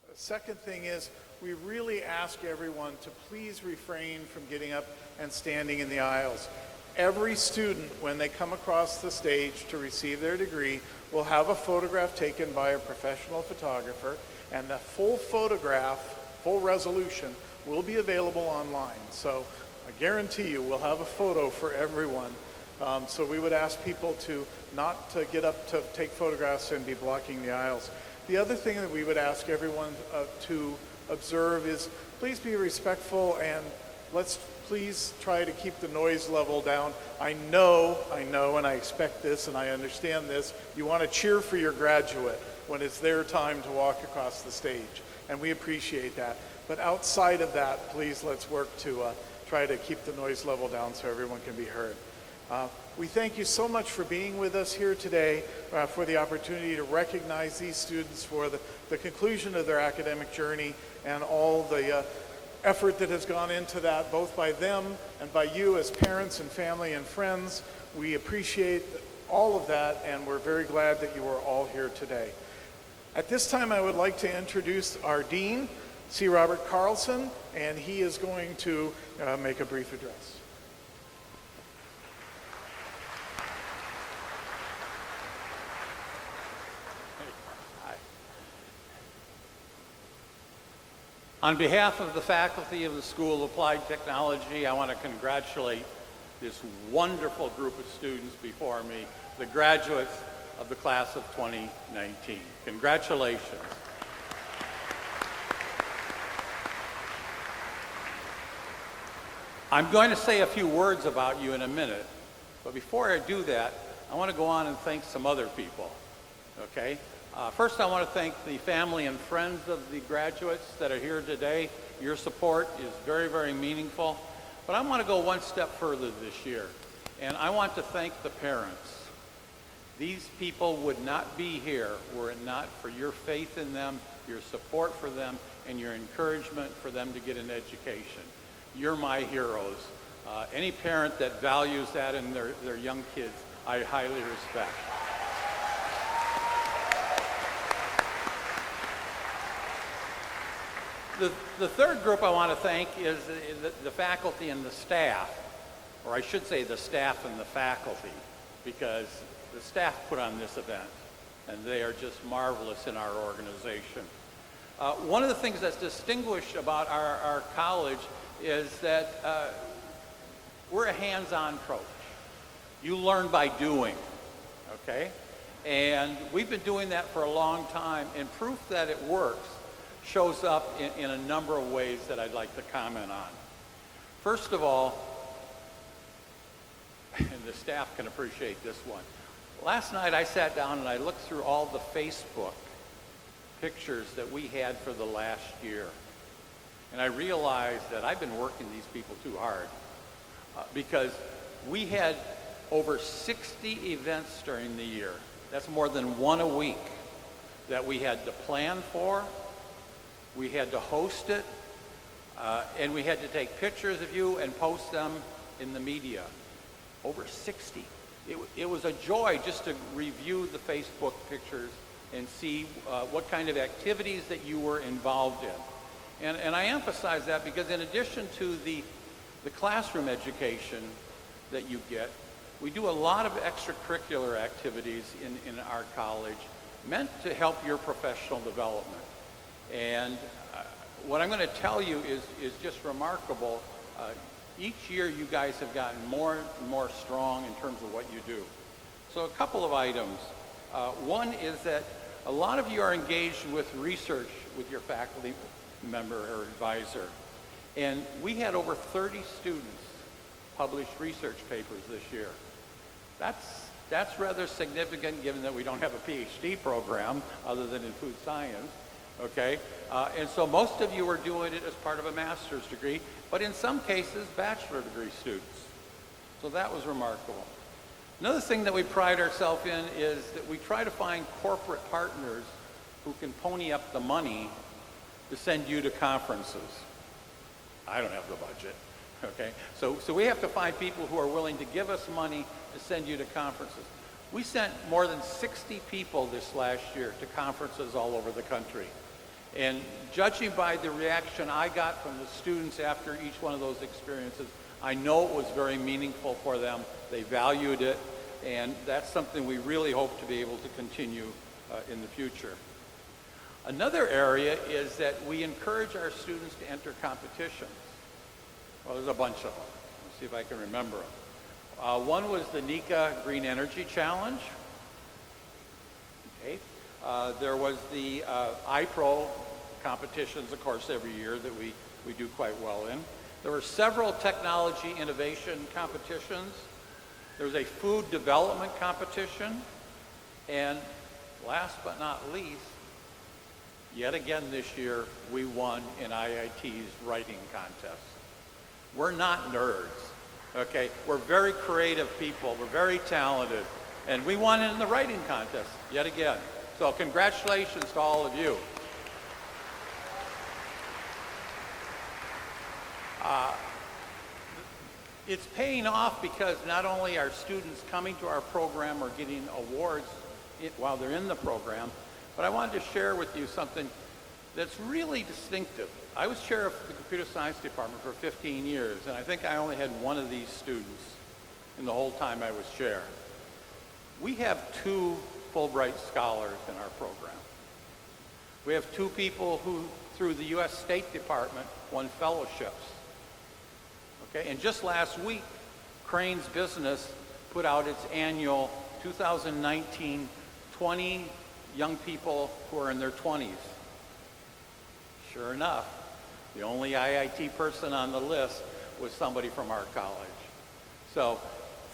The second thing is we really ask everyone to please refrain from getting up and standing in the aisles. Every student, when they come across the stage to receive their degree, will have a photograph taken by a professional photographer, and the full photograph, full resolution, will be available online. So I guarantee you we'll have a photo for everyone. So we would ask people to not to get up to take photographs and be blocking the aisles. The other thing that we would ask everyone to observe is please be respectful, and let's please try to keep the noise level down. I know, and I expect this and I understand this, you want to cheer for your graduate when it's their time to walk across the stage, and we appreciate that. But outside of that, please let's work to try to keep the noise level down so everyone can be heard. We thank you so much for being with us here today, for the opportunity to recognize these students for the conclusion of their academic journey and all the effort that has gone into that, both by them and by you as parents and family and friends. We appreciate all of that, and we're very glad that you are all here today. At this time, I would like to introduce our Dean, C. Robert Carlson, and he is going to make a brief address. On behalf of the faculty of the School of Applied Technology, I want to congratulate this wonderful group of students before me, the graduates of the class of 2019. Congratulations. I'm going to say a few words about you in a minute, but before I do that, I want to go on and thank some other people, okay? First, I want to thank the family and friends of the graduates that are here today. Your support is very, very meaningful. But I want to go one step further this year, and I want to thank the parents. These people would not be here were it not for your faith in them, your support for them, and your encouragement for them to get an education. You're my heroes. Any parent that values that in their young kids, I highly respect. The third group I want to thank is the faculty and the staff, or I should say the staff and the faculty, because the staff put on this event, and they are just marvelous in our organization. One of the things that's distinguished about our college is that we're a hands-on approach. You learn by doing, okay? And we've been doing that for a long time, and proof that it works shows up in a number of ways that I'd like to comment on. First of all, and the staff can appreciate this one, last night I sat down and I looked through all the Facebook pictures that we had for the last year. And I realized that I've been working these people too hard because we had over 60 events during the year. That's more than one a week that we had to plan for. We had to host it, and we had to take pictures of you and post them in the media. Over 60. It was a joy just to review the Facebook pictures and see what kind of activities that you were involved in. And I emphasize that because in addition to the classroom education that you get, we do a lot of extracurricular activities in our college meant to help your professional development. And what I'm going to tell you is just remarkable. Each year you guys have gotten more and more strong in terms of what you do. So a couple of items. One is that a lot of you are engaged with research with your faculty member or advisor. And we had over 30 students publish research papers this year. That's rather significant given that we don't have a PhD program other than in food science. Okay, and so most of you are doing it as part of a master's degree, but in some cases, bachelor degree students. So that was remarkable. Another thing that we pride ourselves in is that we try to find corporate partners who can pony up the money to send you to conferences. I don't have the budget, okay? So we have to find people who are willing to give us money to send you to conferences. We sent more than 60 people this last year to conferences all over the country. And judging by the reaction I got from the students after each one of those experiences, I know it was very meaningful for them. They valued it, and that's something we really hope to be able to continue in the future. Another area is that we encourage our students to enter competitions. Well, there's a bunch of them. Let's see if I can remember them. One was the NECA Green Energy Challenge. Okay. There was the iPro competitions, of course, every year that we do quite well in. There were several technology innovation competitions. There was a food development competition. And last but not least, yet again this year, we won in IIT's writing contest. We're not nerds, okay? We're very creative people. We're very talented. And we won in the writing contest yet again. So congratulations to all of you. It's paying off because not only are students coming to our program or getting awards while they're in the program, but I wanted to share with you something that's really distinctive. I was chair of the computer science department for 15 years, and I think I only had one of these students in the whole time I was chair. We have 2 Fulbright scholars in our program. We have 2 people who, through the U.S. State Department, won fellowships. Okay, and just last week, Crane's Business put out its annual 2019 20 young people who are in their 20s. Sure enough, the only IIT person on the list was somebody from our college. So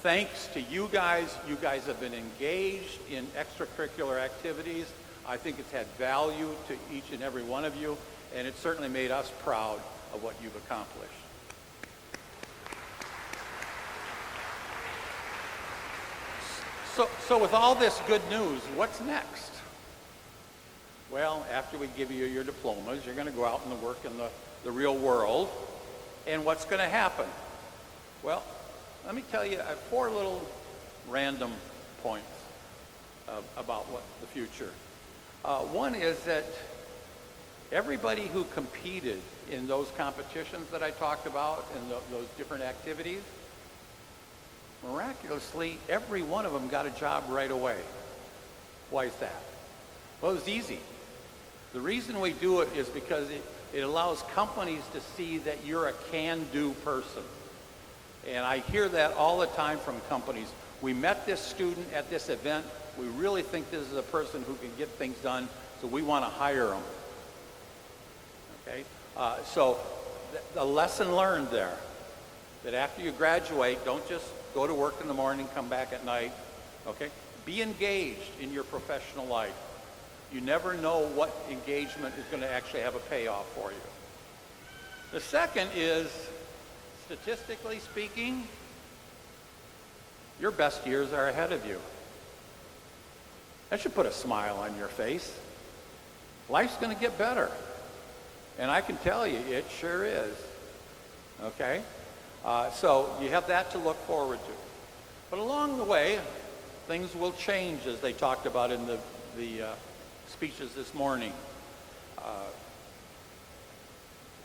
thanks to you guys have been engaged in extracurricular activities. I think it's had value to each and every one of you, and it certainly made us proud of what you've accomplished. So with all this good news, what's next? Well, after we give you your diplomas, you're going to go out and work in the real world. And what's going to happen? Well, let me tell you 4 little random points about what the future. One is that everybody who competed in those competitions that I talked about and those different activities, miraculously, every one of them got a job right away. Why is that? Well, it's easy. The reason we do it is because it allows companies to see that you're a can-do person. And I hear that all the time from companies. We met this student at this event. We really think this is a person who can get things done, so we want to hire them. Okay? So the lesson learned there, that after you graduate, don't just go to work in the morning, come back at night. Okay? Be engaged in your professional life. You never know what engagement is going to actually have a payoff for you. The second is, statistically speaking, your best years are ahead of you. That should put a smile on your face. Life's going to get better. And I can tell you, it sure is. Okay? So you have that to look forward to. But along the way, things will change, as they talked about in the speeches this morning.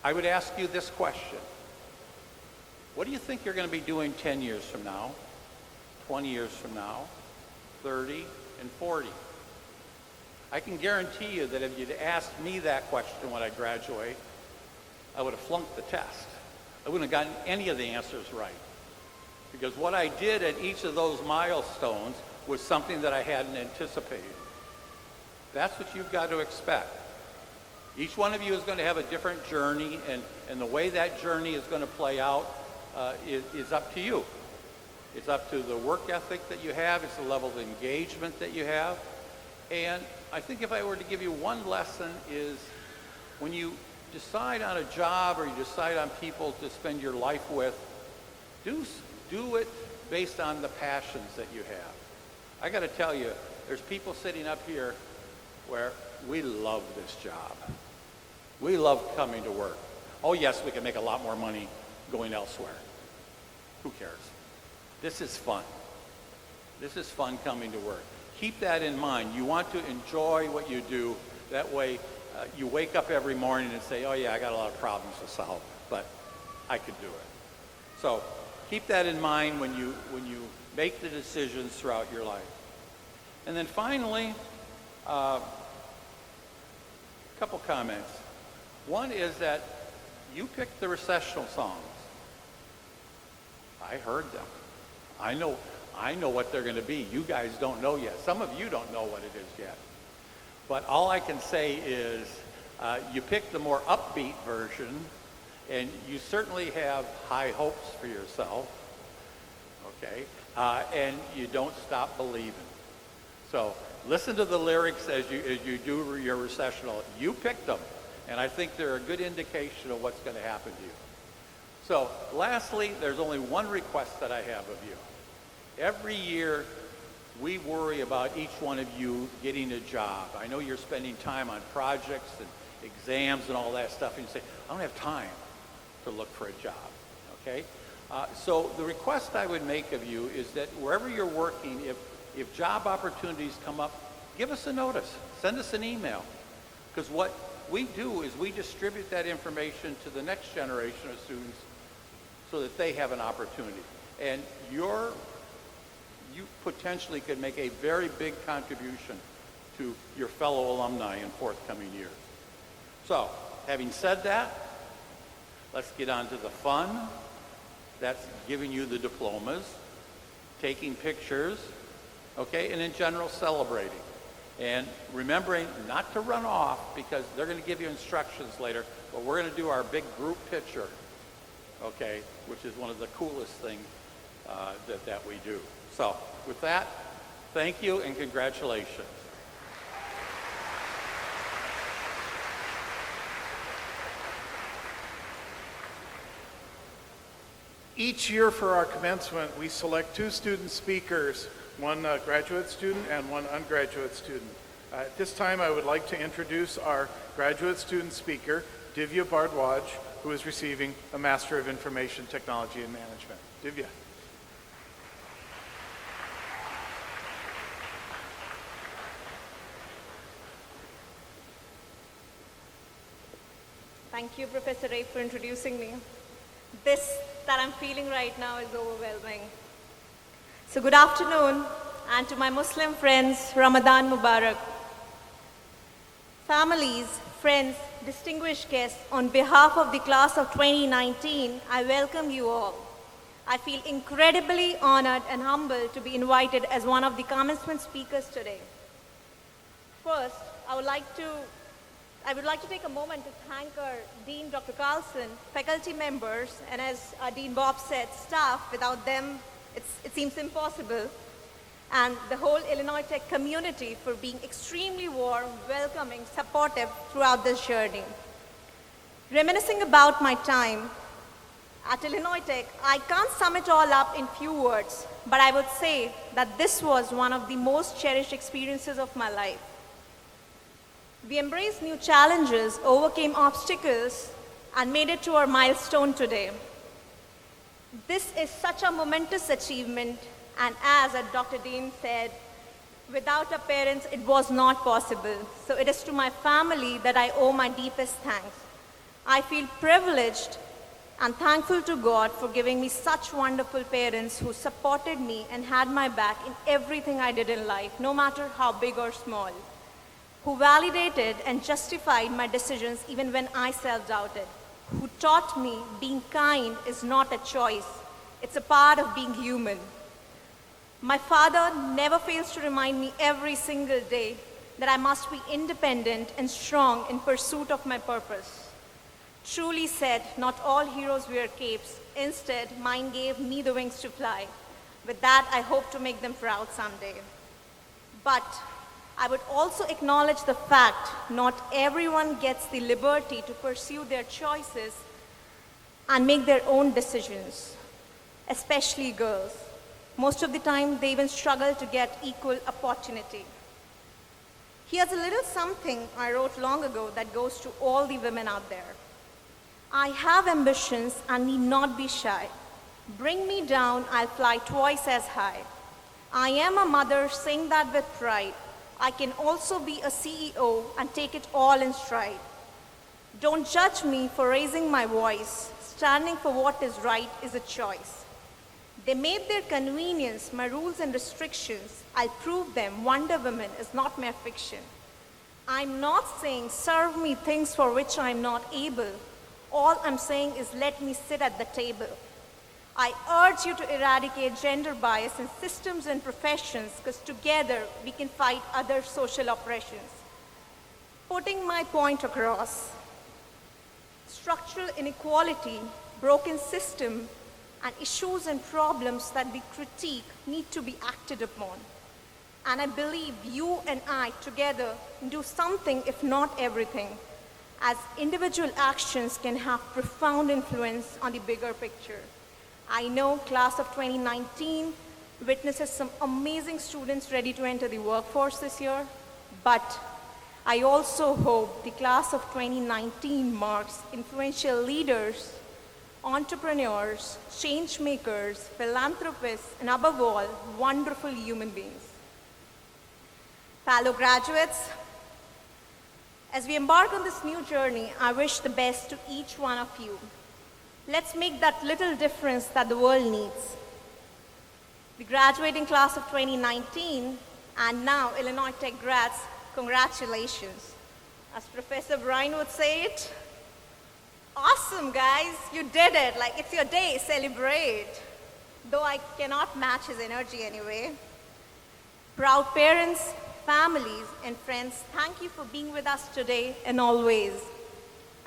I would ask you this question. What do you think you're going to be doing 10 years from now, 20 years from now, 30 and 40? I can guarantee you that if you'd asked me that question when I graduate, I would have flunked the test. I wouldn't have gotten any of the answers right. Because what I did at each of those milestones was something that I hadn't anticipated. That's what you've got to expect. Each one of you is going to have a different journey, and the way that journey is going to play out is up to you. It's up to the work ethic that you have. It's the level of engagement that you have. And I think if I were to give you one lesson is when you decide on a job or you decide on people to spend your life with, do it based on the passions that you have. I got to tell you, there's people sitting up here where we love this job. We love coming to work. Oh yes, we can make a lot more money going elsewhere. Who cares? This is fun. This is fun coming to work. Keep that in mind. You want to enjoy what you do. That way you wake up every morning and say, oh yeah, I got a lot of problems to solve, but I could do it. So keep that in mind when you make the decisions throughout your life. And then finally, a couple comments. One is that you picked the recessional songs. I heard them. I know what they're going to be. You guys don't know yet. Some of you don't know what it is yet. But all I can say is you picked the more upbeat version, and you certainly have high hopes for yourself, okay? And you don't stop believing. So listen to the lyrics as you do your recessional. You picked them, and I think they're a good indication of what's going to happen to you. So lastly, there's only one request that I have of you. Every year, we worry about each one of you getting a job. I know you're spending time on projects and exams and all that stuff, and you say, I don't have time to look for a job, okay? So the request I would make of you is that wherever you're working, if job opportunities come up, give us a notice, send us an email. Because what we do is we distribute that information to the next generation of students so that they have an opportunity. And you potentially could make a very big contribution to your fellow alumni in forthcoming years. So, having said that, let's get on to the fun. That's giving you the diplomas, taking pictures, okay, and in general celebrating. And remembering not to run off because they're going to give you instructions later, but we're going to do our big group picture, okay, which is one of the coolest things that we do. So with that, thank you and congratulations. Each year for our commencement, we select 2 student speakers, one graduate student and one undergraduate student. At this time, I would like to introduce our graduate student speaker, Divya Bardwaj, who is receiving a Master of Information Technology and Management. Divya. Thank you, Professor Ray, for introducing me. This that I'm feeling right now is overwhelming. So good afternoon, and to my Muslim friends, Ramadan Mubarak. Families, friends, distinguished guests, on behalf of the class of 2019, I welcome you all. I feel incredibly honored and humbled to be invited as one of the commencement speakers today. First, I would like to take a moment to thank our Dean, Dr. Carlson, faculty members, and as Dean Bob said, staff. Without them, it seems impossible. And the whole Illinois Tech community for being extremely warm, welcoming, supportive throughout this journey. Reminiscing about my time at Illinois Tech, I can't sum it all up in few words, but I would say that this was one of the most cherished experiences of my life. We embraced new challenges, overcame obstacles, and made it to our milestone today. This is such a momentous achievement, and as Dr. Dean said, without our parents, it was not possible. So it is to my family that I owe my deepest thanks. I feel privileged and thankful to God for giving me such wonderful parents who supported me and had my back in everything I did in life, no matter how big or small, who validated and justified my decisions even when I self-doubted, who taught me being kind is not a choice, it's a part of being human. My father never fails to remind me every single day that I must be independent and strong in pursuit of my purpose. Truly said, not all heroes wear capes. Instead, mine gave me the wings to fly. With that, I hope to make them proud someday. But I would also acknowledge the fact not everyone gets the liberty to pursue their choices and make their own decisions, especially girls. Most of the time, they even struggle to get equal opportunity. Here's a little something I wrote long ago that goes to all the women out there. I have ambitions and need not be shy. Bring me down, I'll fly twice as high. I am a mother, saying that with pride. I can also be a CEO and take it all in stride. Don't judge me for raising my voice. Standing for what is right is a choice. They made their convenience my rules and restrictions. I'll prove them Wonder Woman is not mere fiction. I'm not saying serve me things for which I'm not able. All I'm saying is let me sit at the table. I urge you to eradicate gender bias in systems and professions because together we can fight other social oppressions. Putting my point across, structural inequality, broken system, and issues and problems that we critique need to be acted upon. And I believe you and I together can do something, if not everything, as individual actions can have profound influence on the bigger picture. I know class of 2019 witnesses some amazing students ready to enter the workforce this year, but I also hope the class of 2019 marks influential leaders, entrepreneurs, change makers, philanthropists, and above all, wonderful human beings. Fellow graduates, as we embark on this new journey, I wish the best to each one of you. Let's make that little difference that the world needs. The graduating class of 2019 and now Illinois Tech grads, congratulations. As Professor Brian would say it, awesome guys, you did it. Like it's your day, celebrate. Though I cannot match his energy anyway. Proud parents, families, and friends, thank you for being with us today and always.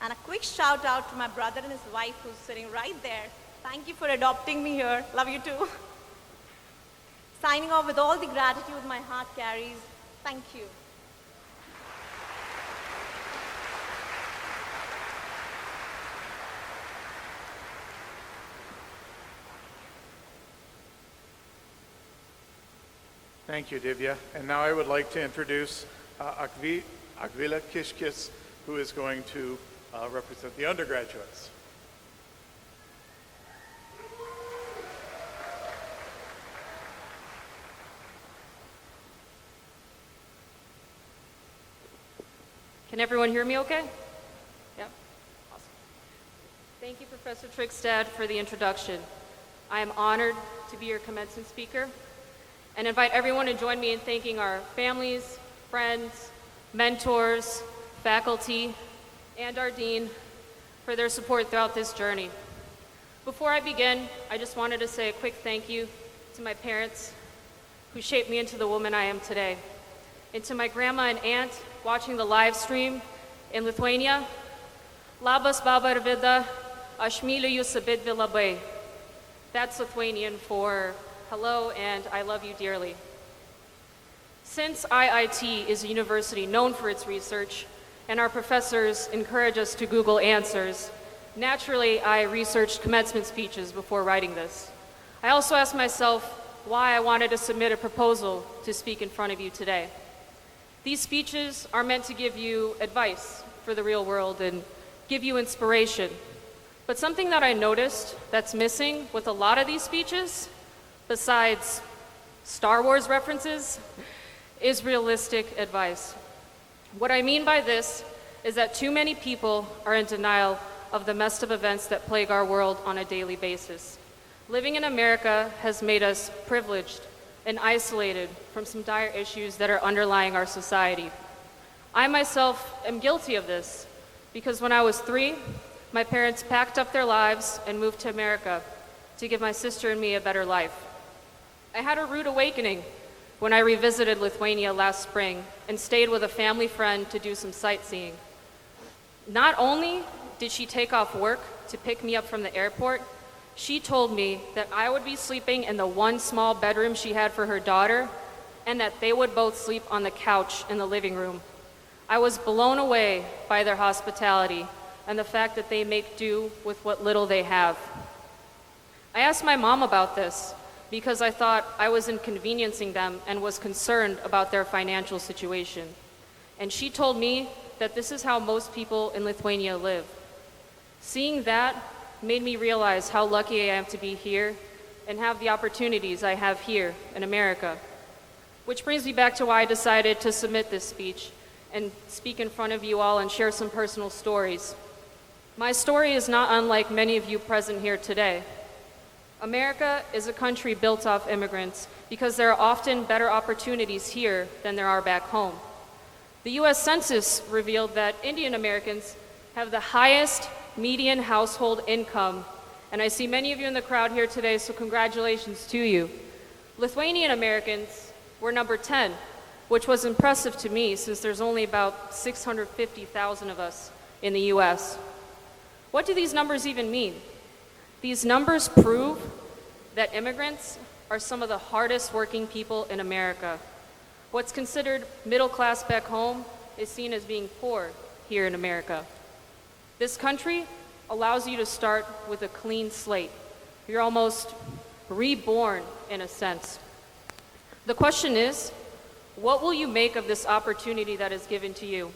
And a quick shout out to my brother and his wife who's sitting right there. Thank you for adopting me here. Love you too. Signing off with all the gratitude my heart carries. Thank you. Thank you, Divya. And now I would like to introduce Akvila Kishkis, who is going to represent the undergraduates. Can everyone hear me okay? Yeah? Awesome. Thank you, Professor Trigstad, for the introduction. I am honored to be your commencement speaker and invite everyone to join me in thanking our families, friends, mentors, faculty, and our dean for their support throughout this journey. Before I begin, I just wanted to say a quick thank you to my parents who shaped me into the woman I am today, and to my grandma and aunt watching the live stream in Lithuania. Labas baba ir vida, aš myliu jūs abidvi labai. That's Lithuanian for hello and I love you dearly. Since IIT is a university known for its research, and our professors encourage us to Google answers, naturally I researched commencement speeches before writing this. I also asked myself why I wanted to submit a proposal to speak in front of you today. These speeches are meant to give you advice for the real world and give you inspiration. But something that I noticed that's missing with a lot of these speeches, besides Star Wars references, is realistic advice. What I mean by this is that too many people are in denial of the messed up events that plague our world on a daily basis. Living in America has made us privileged and isolated from some dire issues that are underlying our society. I myself am guilty of this because when I was 3, my parents packed up their lives and moved to America to give my sister and me a better life. I had a rude awakening when I revisited Lithuania last spring and stayed with a family friend to do some sightseeing. Not only did she take off work to pick me up from the airport, she told me that I would be sleeping in the one small bedroom she had for her daughter and that they would both sleep on the couch in the living room. I was blown away by their hospitality and the fact that they make do with what little they have. I asked my mom about this because I thought I was inconveniencing them and was concerned about their financial situation. And she told me that this is how most people in Lithuania live. Seeing that made me realize how lucky I am to be here and have the opportunities I have here in America. Which brings me back to why I decided to submit this speech and speak in front of you all and share some personal stories. My story is not unlike many of you present here today. America is a country built off immigrants because there are often better opportunities here than there are back home. The US Census revealed that Indian Americans have the highest median household income, and I see many of you in the crowd here today, so congratulations to you. Lithuanian Americans were number 10, which was impressive to me since there's only about 650,000 of us in the US. What do these numbers even mean? These numbers prove that immigrants are some of the hardest working people in America. What's considered middle class back home is seen as being poor here in America. This country allows you to start with a clean slate. You're almost reborn in a sense. The question is, what will you make of this opportunity that is given to you?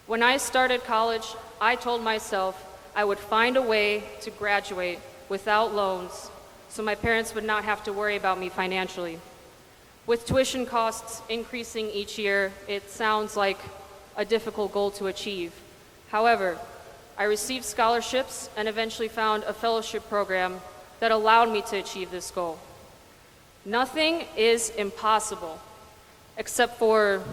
When I started college, I told myself I would find a way to graduate without loans so my parents would not have to worry about me financially. With tuition costs increasing each year, it sounds like a difficult goal to achieve. However, I received scholarships and eventually found a fellowship program that allowed me to achieve this goal. Nothing is impossible except for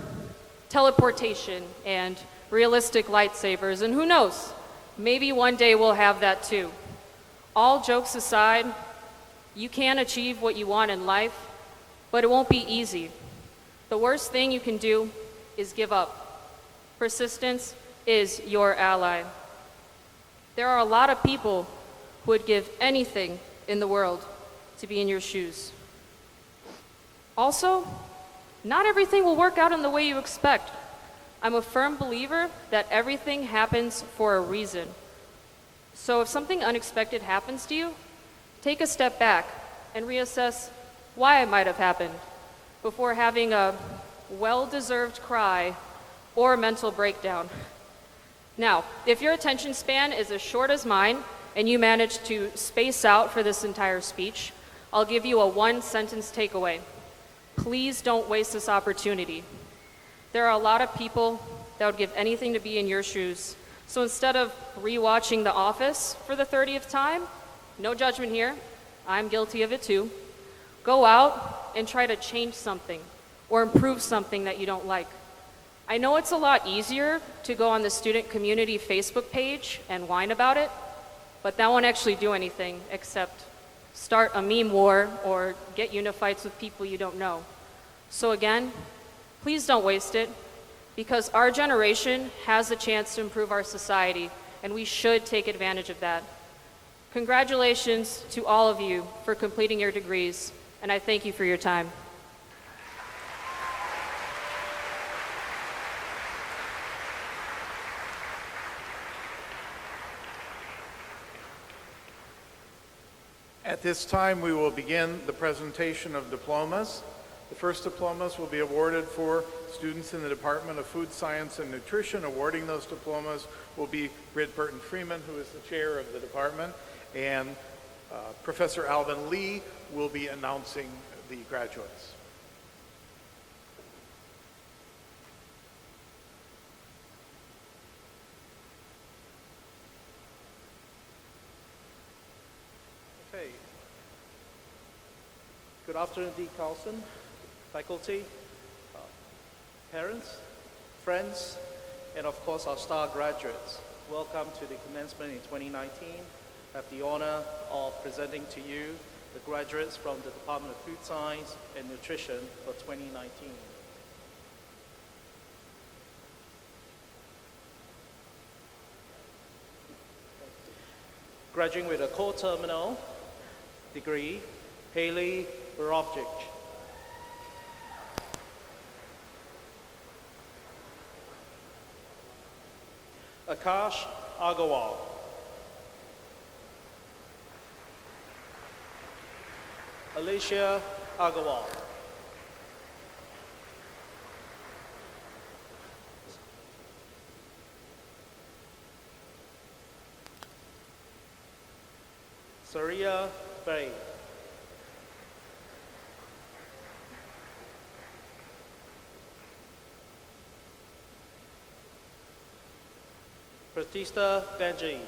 teleportation and realistic lightsabers, and who knows, maybe one day we'll have that too. All jokes aside, you can achieve what you want in life, but it won't be easy. The worst thing you can do is give up. Persistence is your ally. There are a lot of people who would give anything in the world to be in your shoes. Also, not everything will work out in the way you expect. I'm a firm believer that everything happens for a reason. So if something unexpected happens to you, take a step back and reassess why it might have happened before having a well-deserved cry or a mental breakdown. Now, if your attention span is as short as mine and you manage to space out for this entire speech, I'll give you a one-sentence takeaway. Please don't waste this opportunity. There are a lot of people that would give anything to be in your shoes. So instead of rewatching The Office for the 30th time, no judgment here, I'm guilty of it too, go out and try to change something or improve something that you don't like. I know it's a lot easier to go on the student community Facebook page and whine about it, but that won't actually do anything except start a meme war or get you into fights with people you don't know. So again, please don't waste it, because our generation has a chance to improve our society, and we should take advantage of that. Congratulations to all of you for completing your degrees, and I thank you for your time. At this time, we will begin the presentation of diplomas. The first diplomas will be awarded for students in the Department of Food Science and Nutrition. Awarding those diplomas will be Britt Burton-Freeman, who is the chair of the department, and Professor Alvin Lee will be announcing the graduates. Okay. Good afternoon, Dean Carlson, faculty, parents, friends, and of course our star graduates. Welcome to the commencement in 2019. I have the honor of presenting to you the graduates from the Department of Food Science and Nutrition for 2019. Graduating with a core terminal degree, Haley Borovjic. Akash Agarwal. Alicia Agarwal. Saria Bay. Pratista Benji.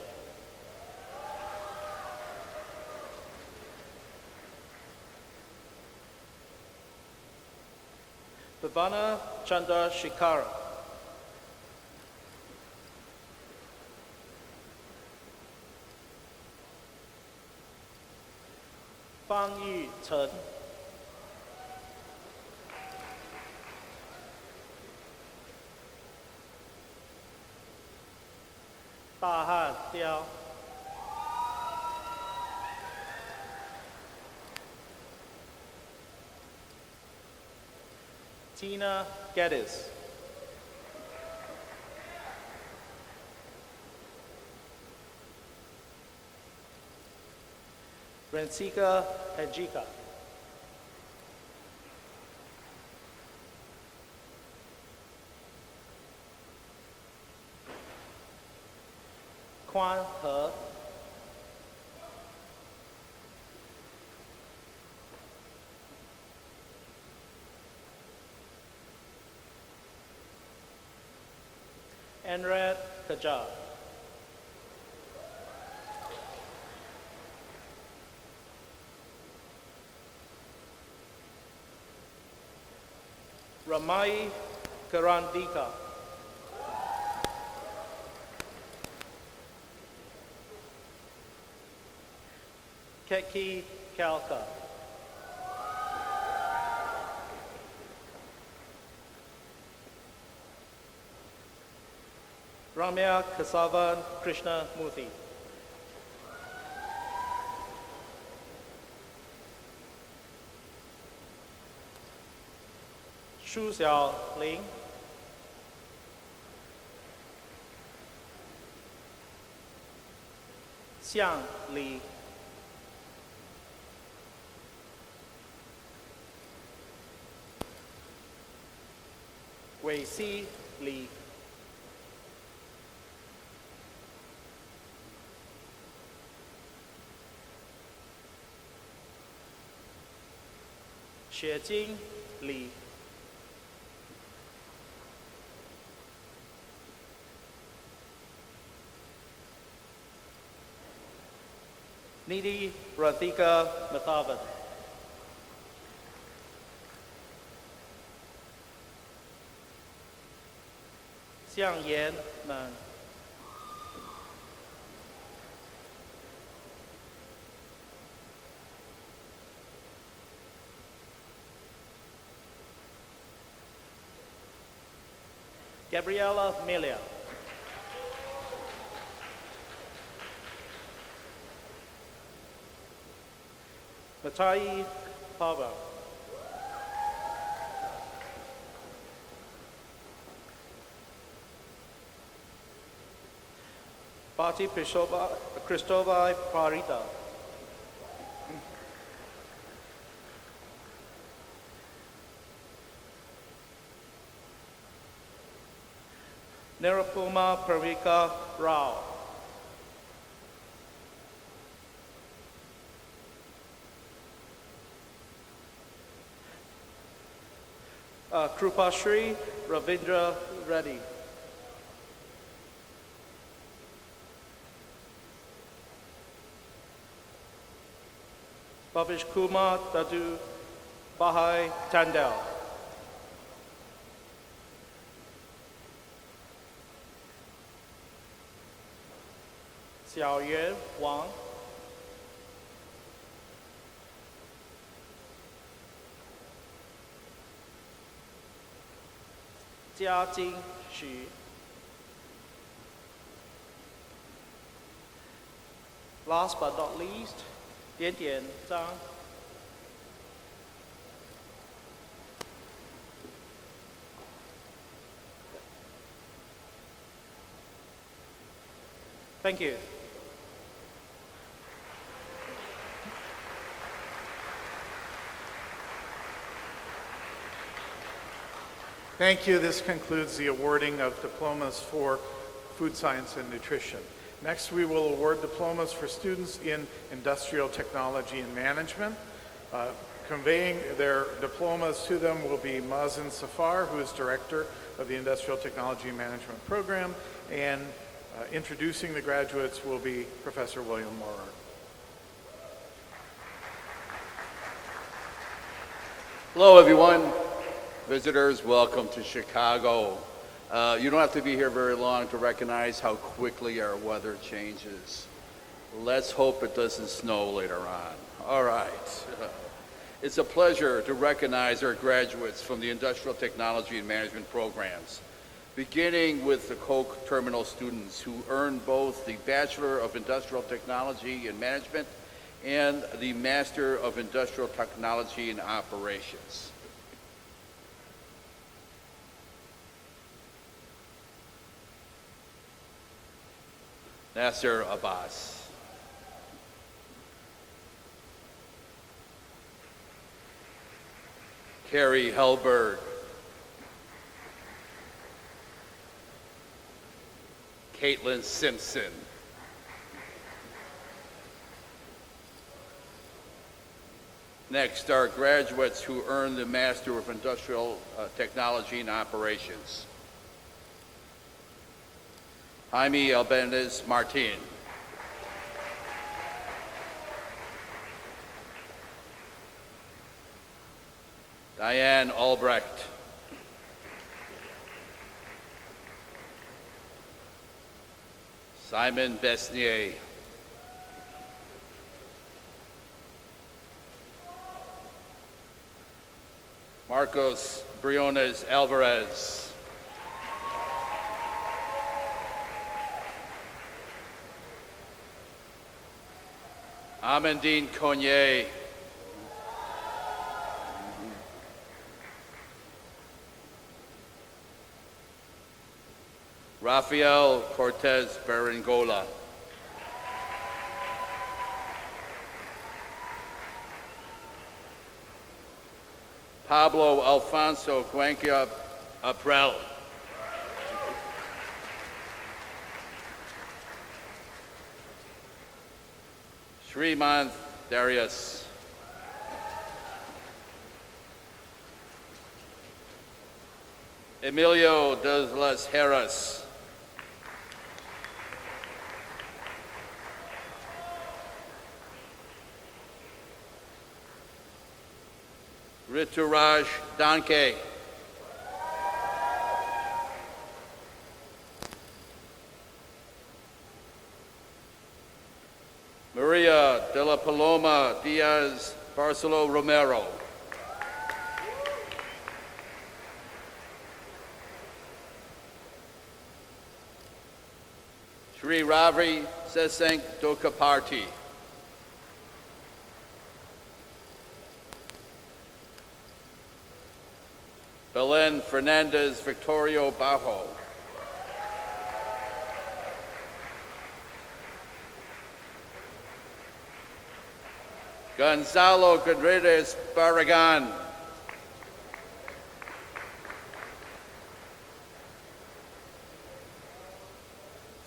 Bhavana Chandra Shikara. Fang Yu Chen. Da Han Diao. Tina Geddes. Ransika Hajika. Quan He. Anrad Kajar. Ramai Karandika. Keki Kalka. Ramya Kasavan Krishna Murthy. Shu Xiao Ling. Xiang Li. Wei Si Li. Xuejing Li. Nidhi Rathika Mathavan. Xiang Yan Man. Gabriela Melia. Matai Pava. Pati Kristova Parita. Nirupuma Pravika Rao. Krupashri Ravindra Reddy. Bhavish Kumar Dadu Bahai Tandel. Xiao Yuan Wang. Jiajing Xu. Last but not least, Dian Dian Zhang. Thank you. Thank you. This concludes the awarding of diplomas for food science and nutrition. Next, we will award diplomas for students in industrial technology and management. Conveying their diplomas to them will be Mazen Safar, who is director of the Industrial Technology and Management Program, and Introducing the graduates will be Professor William Morer. Hello, everyone. Visitors, welcome to Chicago. You don't have to be here very long to recognize how quickly our weather changes. Let's hope it doesn't snow later on. All right. It's a pleasure to recognize our graduates from the Industrial Technology and Management programs, beginning with the Coke Terminal students who earned both the Bachelor of Industrial Technology and Management and the Master of Industrial Technology and Operations. Nasser Abbas. Carrie Hellberg. Caitlin Simpson. Next are graduates who earned the Master of Industrial Technology and Operations. Jaime Albanez Martin. Diane Albrecht. Simon Besnier. Marcos Briones Alvarez. Amandine Cognier. Rafael Cortez Berengola. Pablo Alfonso Cuenca Aprel. Srimanth Darius. Emilio de las Heras. Rituraj Danke. Maria de la Paloma Diaz Barcelo Romero. Sri Ravi Sesenk Dokaparti. Belen Fernandez Victorio Bajo. Gonzalo Godrez Barragan.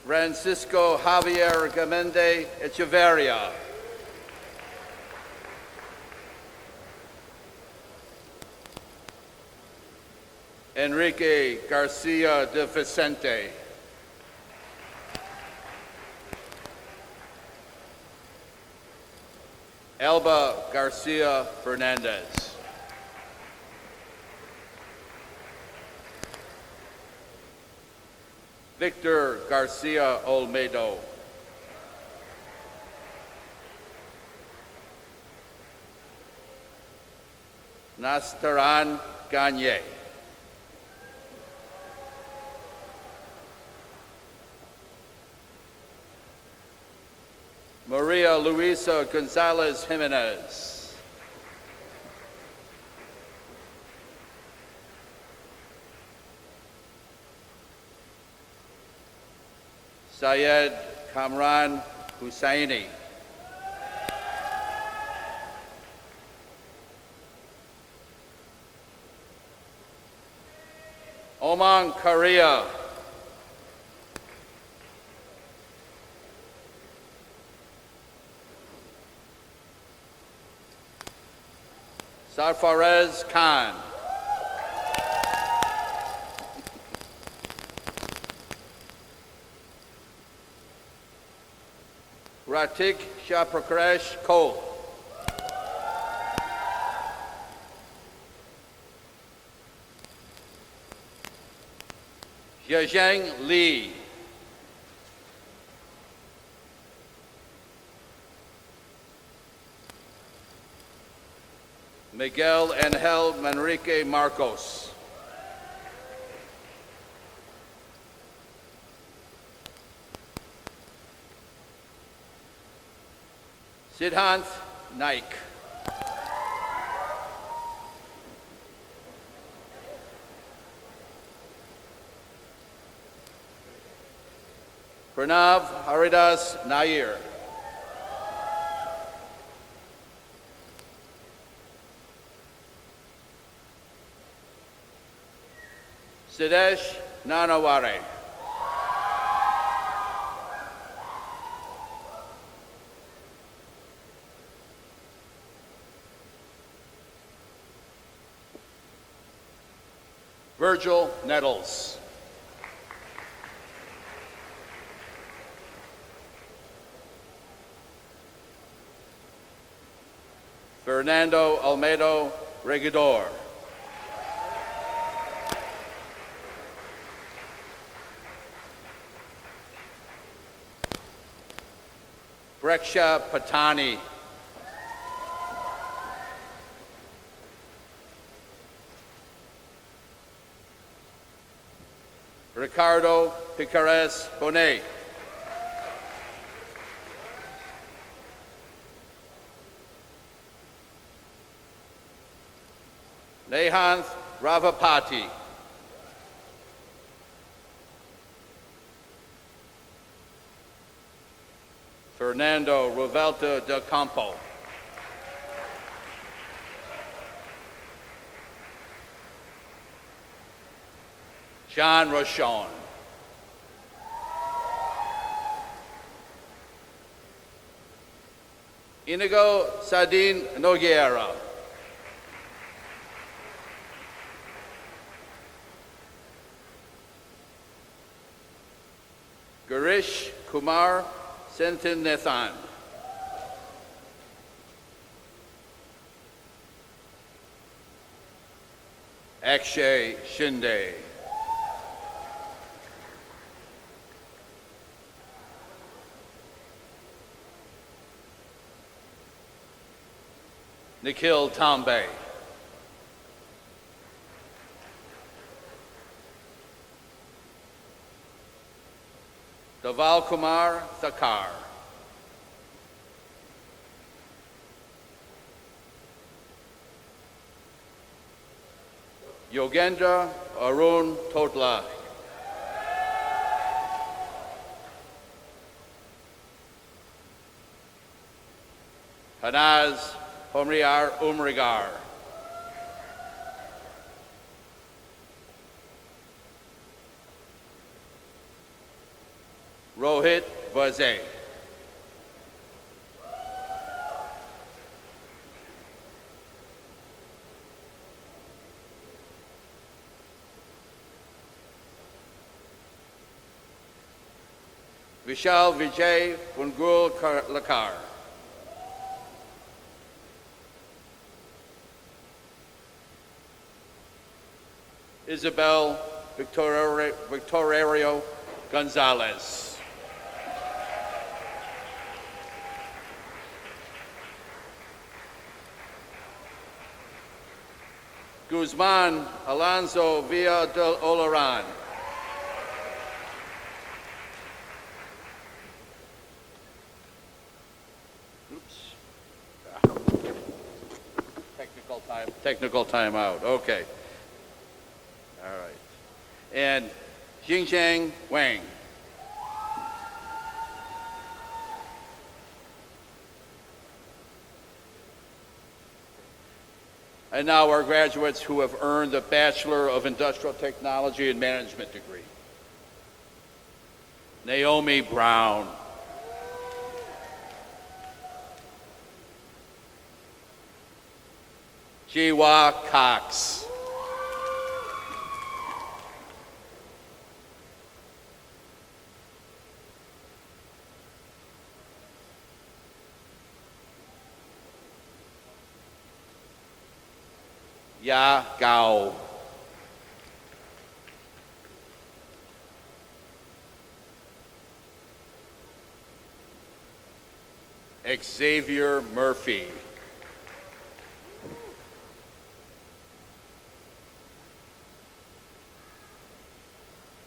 Francisco Javier Gamende Echeverria. Enrique Garcia de Vicente. Elba Garcia Fernandez. Victor Garcia Olmedo. Nastaran Gagne. Maria Luisa Gonzalez Jimenez. Syed Kamran Hussaini. Oman Korea. Sarfarez Khan. Ratik Shaprakash Cole. Yajang Li. Miguel Angel Manrique Marcos. Siddhant Naik. Pranav Haridas Nair. Sidesh Nanaware. Virgil Nettles. Fernando Almedo Regidor. Breksha Patani. Ricardo Picares Bonet. Nehanth Ravapati. Fernando Rovelta de Campo. John Rochon. Inigo Sadin Nogueira. Garish Kumar Sentinathan. Akshay Shinde. Nikhil Tambe. Dhaval Kumar Thakar. Yogendra Arun Totla. Hanaz Homriar Umrigar. Rohit Vaze. Vishal Vijay Pungul Lakar. Isabel Victorio Gonzalez. Guzman Alonso Villa del Olaran. Technical timeout. Okay. All right. And Jingchang Wang. And now our graduates who have earned the Bachelor of Industrial Technology and Management degree. Naomi Brown. Jiwa Cox. Ya Gao. Xavier Murphy.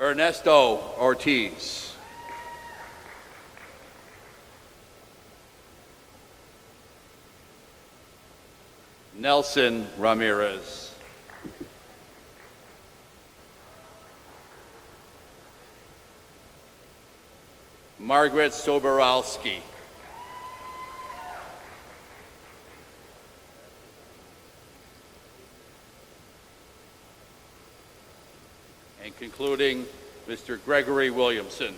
Ernesto Ortiz. Nelson Ramirez. Margaret Soborowski. And concluding, Mr. Gregory Williamson.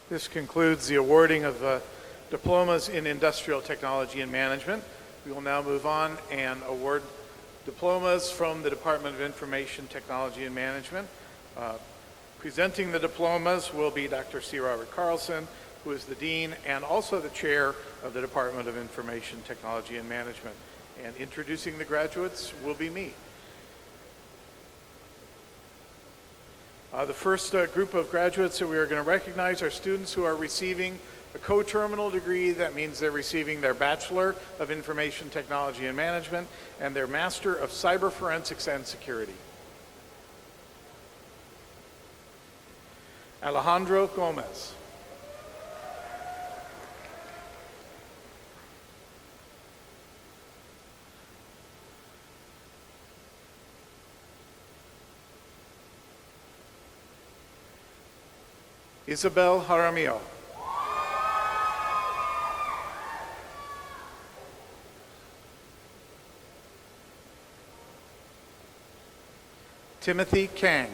This concludes the awarding of diplomas in industrial technology and management. We will now move on and award diplomas from the Department of Information Technology and Management. Presenting the diplomas will be Dr. C. Robert Carlson, who is the Dean and also the Chair of the Department of Information Technology and Management. And introducing the graduates will be me. The first group of graduates that we are going to recognize are students who are receiving a co-terminal degree. That means they're receiving their Bachelor of Information Technology and Management and their Master of Cyber Forensics and Security. Alejandro Gomez. Isabel Jaramillo. Timothy Kang.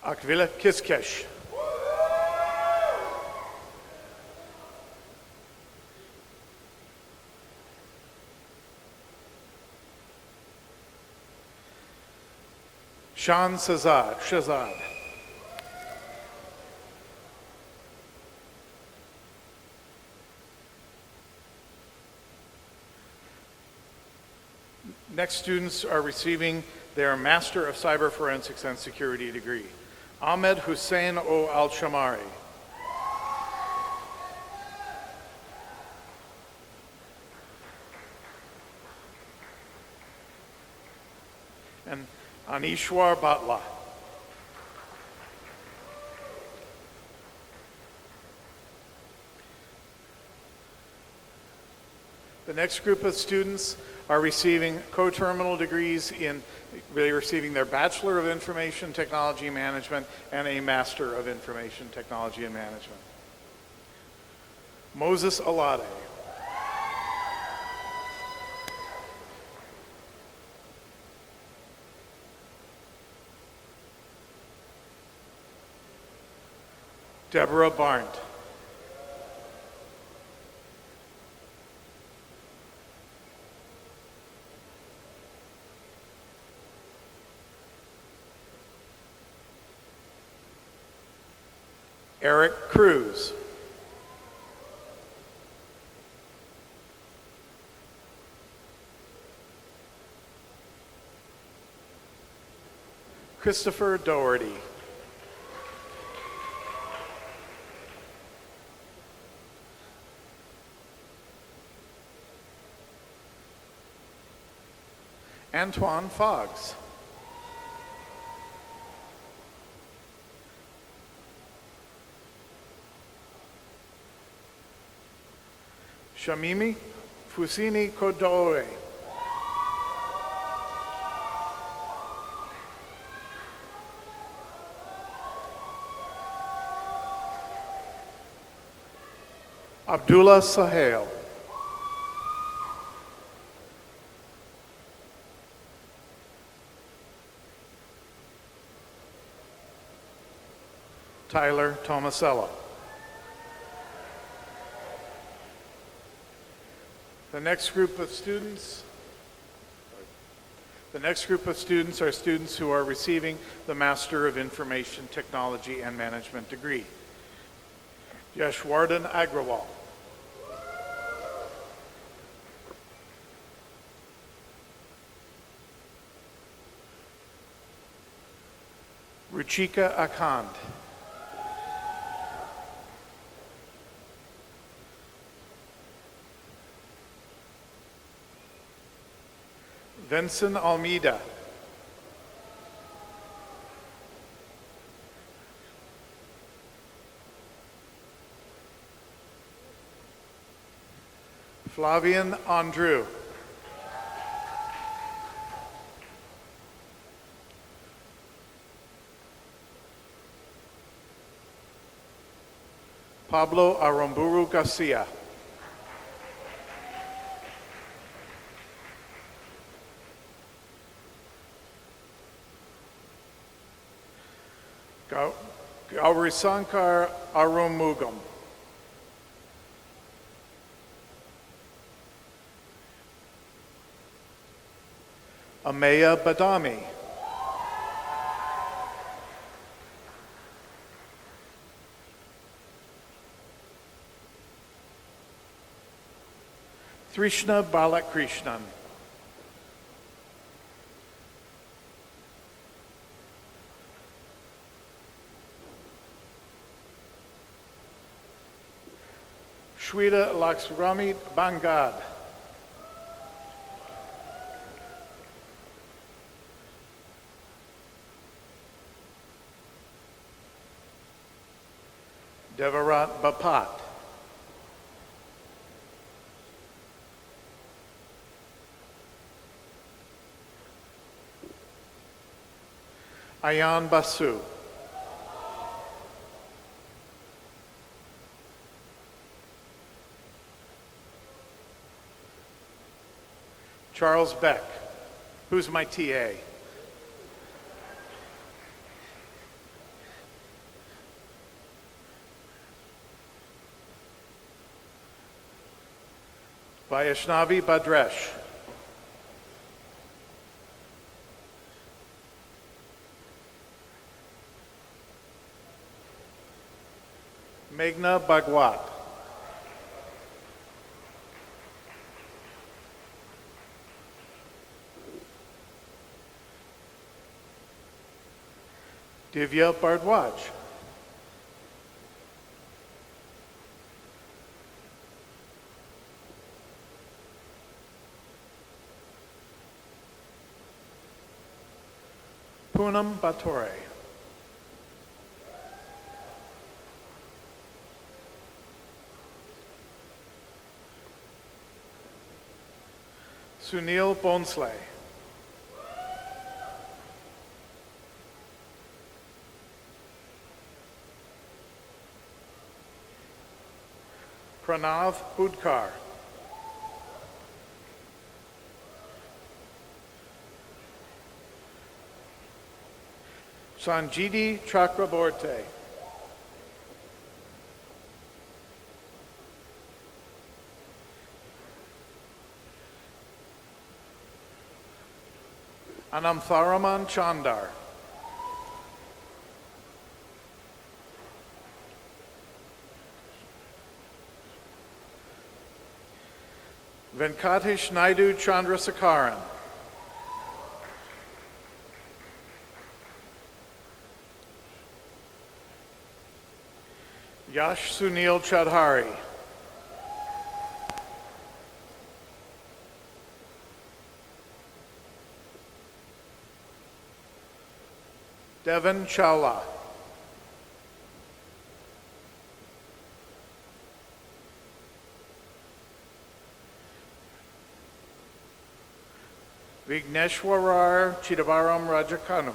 Akvila Kiskesh. Sean Shazad. Next students are receiving their Master of Cyber Forensics and Security degree. Ahmed Hussein O. Al-Shamari. And Anishwar Batla. The next group of students are receiving co-terminal degrees they're receiving their Bachelor of Information Technology Management and a Master of Information Technology and Management. Moses Alade. Deborah Barnt. Eric Cruz. Christopher Doherty. Antoine Foggs. Shamimi Fusini Kodoe. Abdullah Sahel. Tyler Tomasello. The next group of students are students who are receiving the Master of Information Technology and Management degree. Yashwardhan Agrawal. Ruchika Akhand. Vincent Almeida. Flavian Andrew. Pablo Aramburu Garcia. Gaurisankar Arumugam. Ameya Badami. Trishna Balakrishnan. Shweta Laxrami Bangad. Devarat Bapat. Ayan Basu. Charles Beck, who's my TA. Vaishnavi Badresh. Meghna Bhagwat. Divya Bardwaj. Poonam Batore. Sunil Bonsley. Pranav Budkar. Sanjiti Chakraborty. Anamtharaman Chandar. Venkatesh Naidu Chandrasekaran. Yash Sunil Chadhari. Devin Chawla. Vigneshwarar Chidavaram Rajakanu.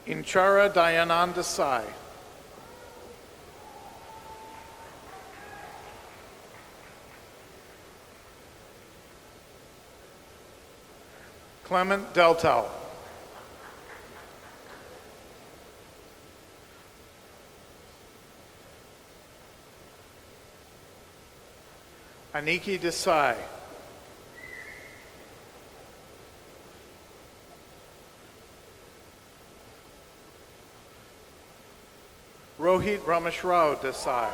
Inchara Dayananda Sai. Clement Deltal. Aniki Desai. Rohit Rameshrao Desai.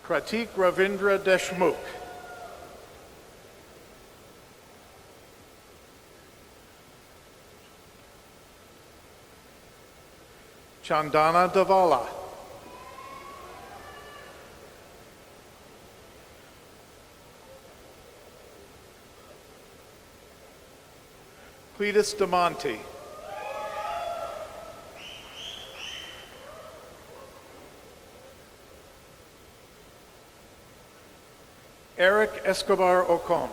Pratik Ravindra Deshmukh. Chandana Davala. Cletus DeMonte. Eric Escobar Ocon.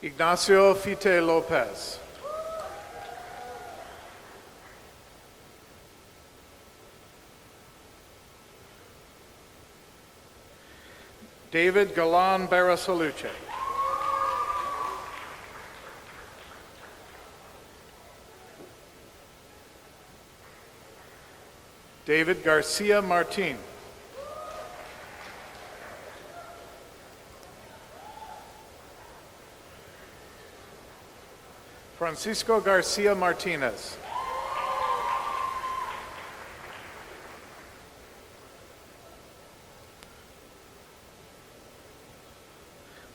Ignacio Fite Lopez. David Galan Barasaluce. David Garcia Martin. Francisco Garcia Martinez.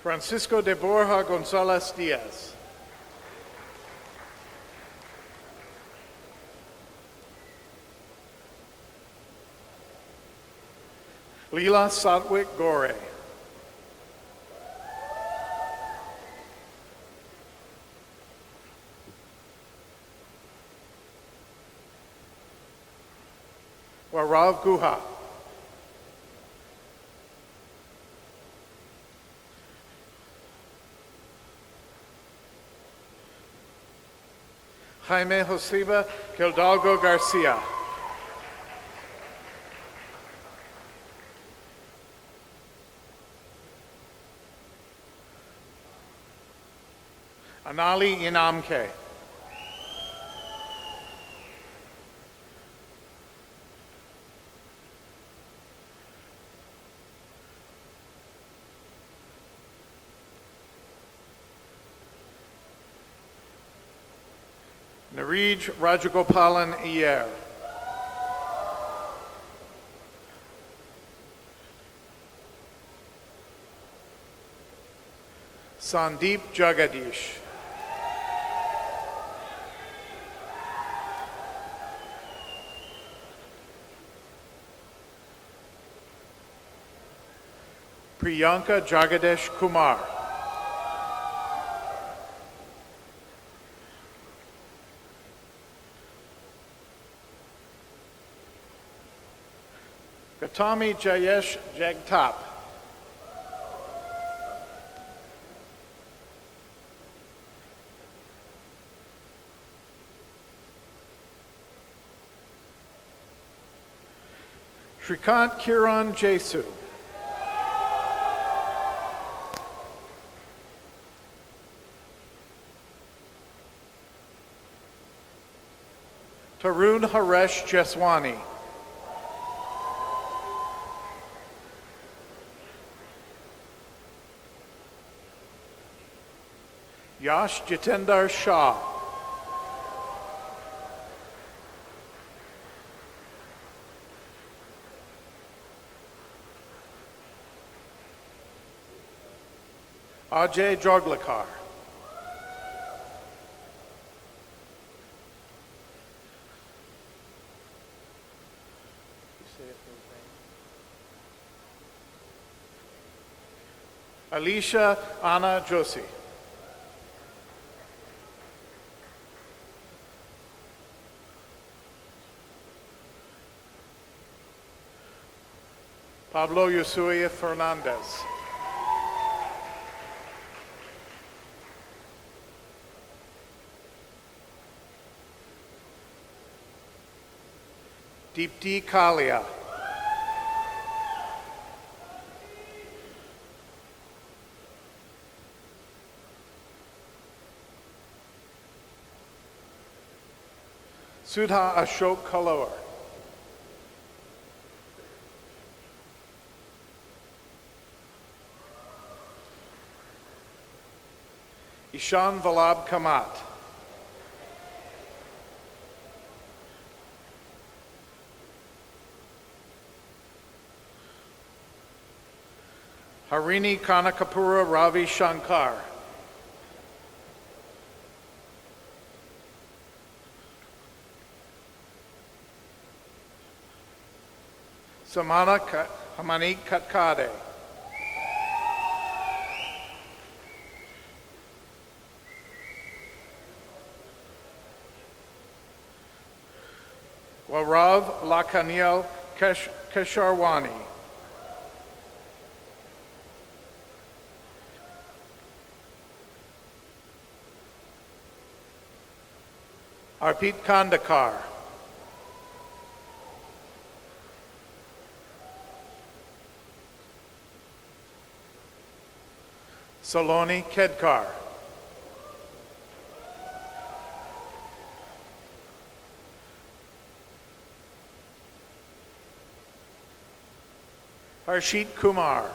Francisco de Borja Gonzalez Diaz. Leela Satwik Gore. Warav Guha. Jaime Joseba Hidalgo Garcia. Anali Inamke. Narij Rajagopalan Iyer. Sandeep Jagadish. Priyanka Jagadesh Kumar. Gautami Jayesh Jagtap. Shrikant Kiran Jesu. Tarun Haresh Jeswani. Yash Jitendar Shah. Ajay Joglekar. Alicia Anna Joshi. Pablo Yusui Fernandez. Deepti Kalia. Sudha Ashok Kalor. Ishan Valab Kamat. Harini Kanakapura Ravi Shankar. Samana Hamani Katkade. Gaurav Lakaniel Kesharwani. Arpit Kandakar. Saloni Kedkar. Harshit Kumar.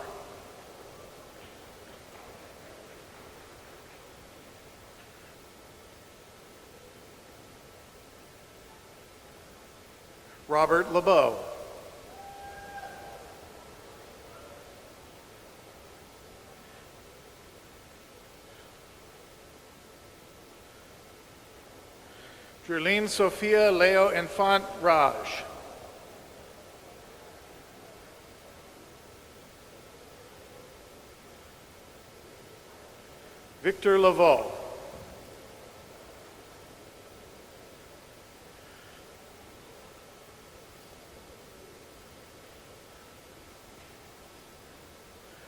Robert LeBeau. Jerlene Sophia Leo Infant Raj. Victor Laveau.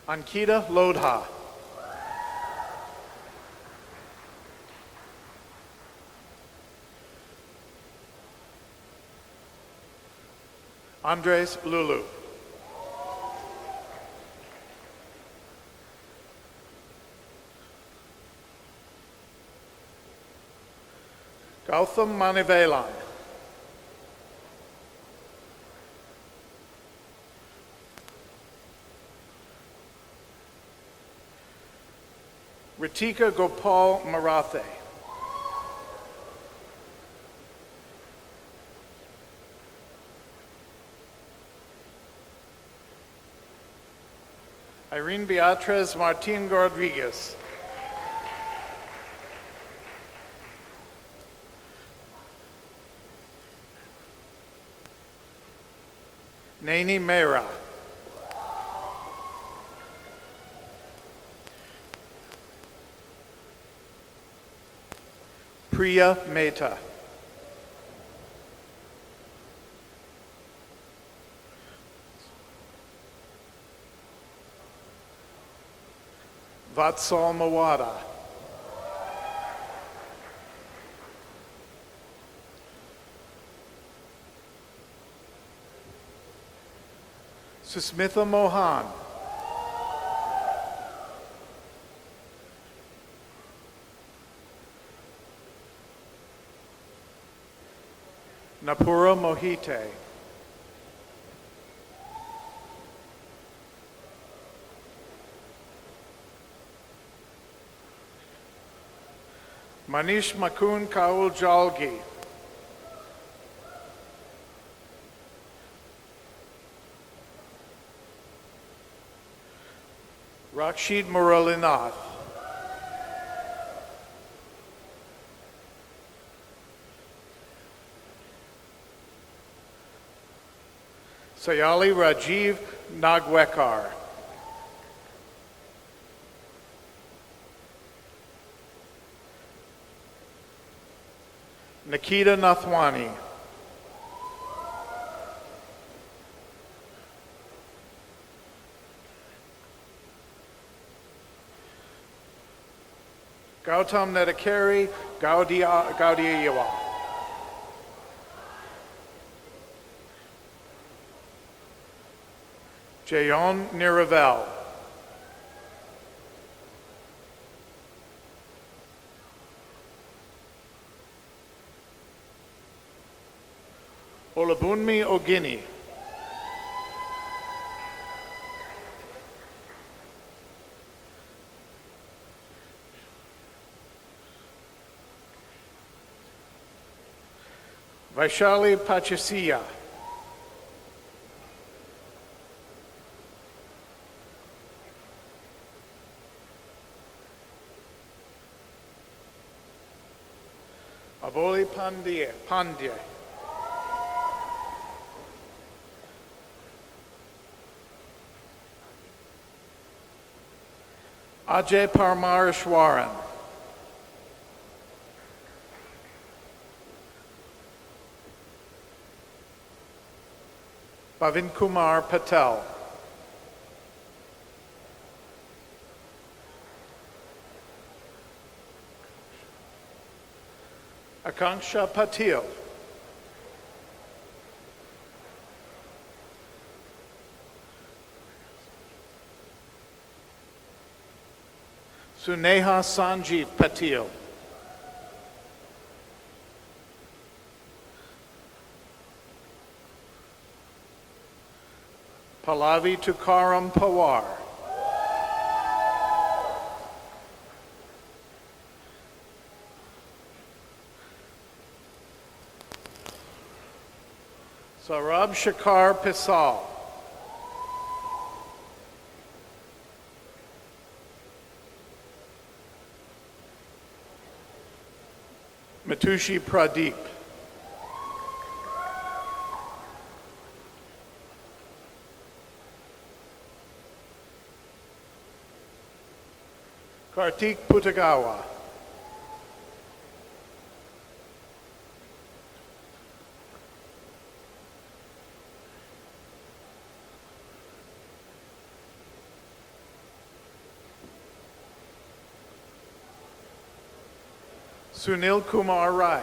Ankita Lodha. Andres Lulu. Gautam Manivelan. Ritika Gopal Marathe. Irene Beatriz Martin Rodriguez. Naini Mehra. Priya Mehta. Vatsal Mawada. Susmitha Mohan. Napura Mohite. Manish Makun Kaul Jalgi. Rakshid Muralinath. Sayali Rajiv Nagwekar. Nikita Nathwani. Gautam Nedakari Gaudiyawa. Jayon Niravel. Olabunmi Ogini. Vaishali Pachasiya. Aboli Pandya. Ajay Parmarishwaran. Bhavin Kumar Patel. Akanksha Patil. Suneha Sanjeev Patil. Pallavi Tukaram Pawar. Sarab Shakar Pisal. Matushi Pradeep. Kartik Putagawa. Sunil Kumar Rai.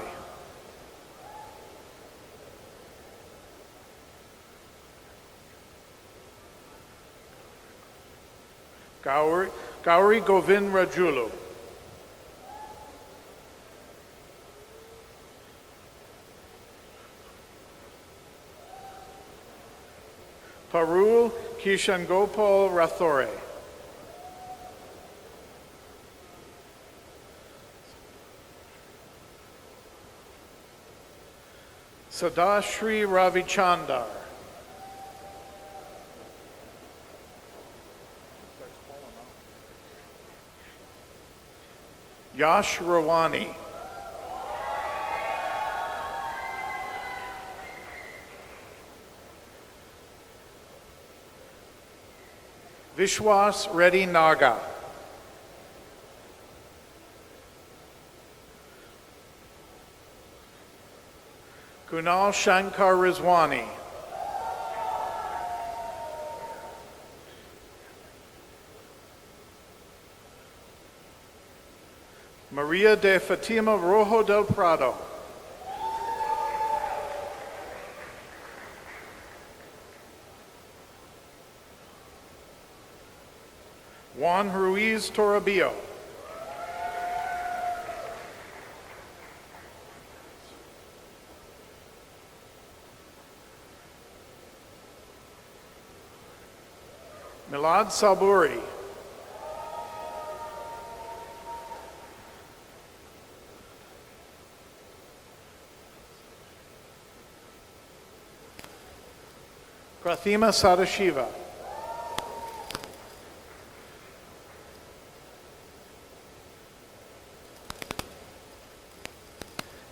Gauri Govind Rajulu. Parul Kishan Gopal Rathore. Sadashri Ravichandar. Yash Rawani. Vishwas Reddy Naga. Kunal Shankar Rizwani. Maria de Fatima Rojo del Prado. Juan Ruiz Toribio. Milad Saburi. Prathima Sadashiva.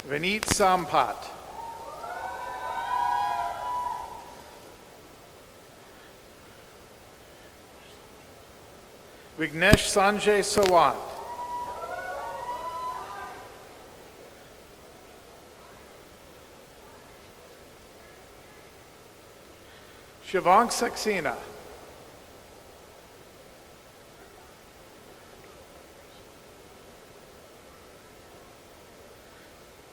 Vineet Sampat. Vignesh Sanjay Sawant. Shivank Saxena.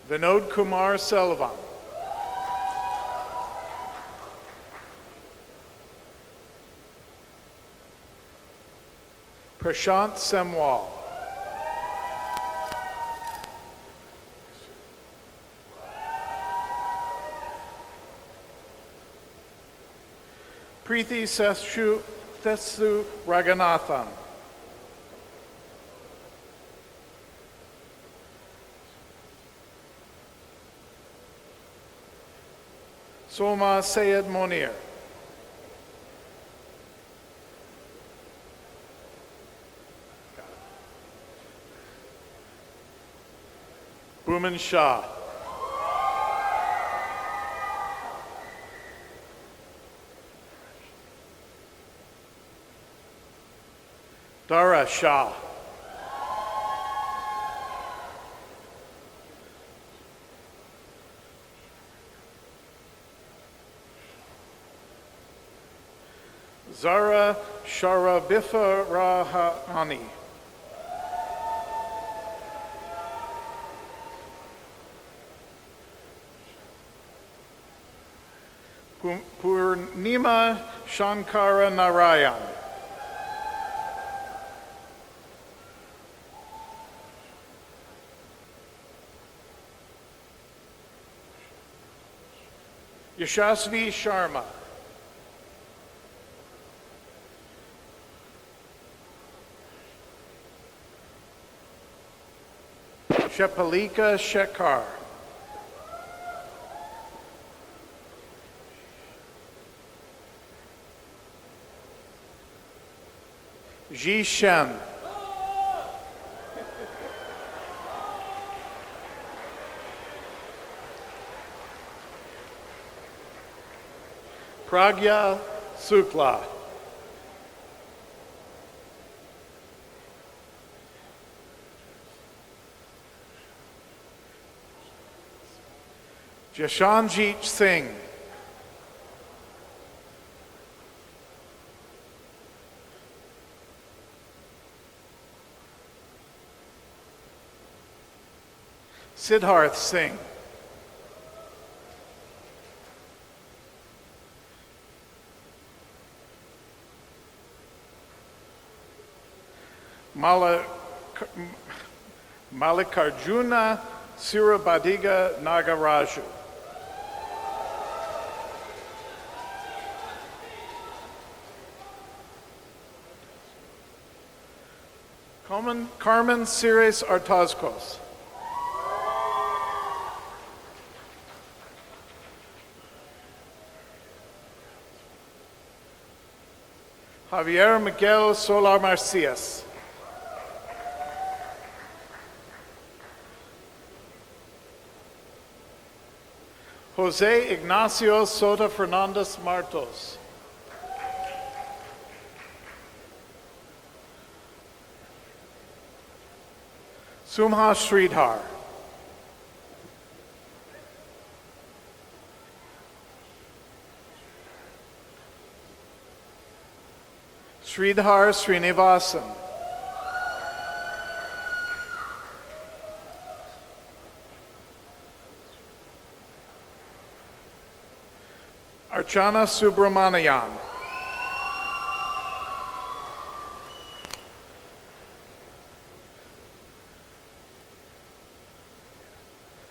Vinod Kumar Selvan. Prashant Semwal. Preeti Thesu Raganathan. Soma Sayed Monir. Bhuman Shah. Dara Shah. Zara Sharabifa Rahani. Purnima Shankara Narayan. Yashasvi Sharma. Shepalika Shekhar. Ji Shen. Pragya Sukla. Jashanjit Singh. Siddharth Singh. Malikarjuna Surabadiga Nagaraju. Carmen Cires Artazcos. Javier Miguel Solar Marcias. Jose Ignacio Soto Fernandez Martos. Sumha Sridhar. Sridhar Srinivasan. Archana Subramanian.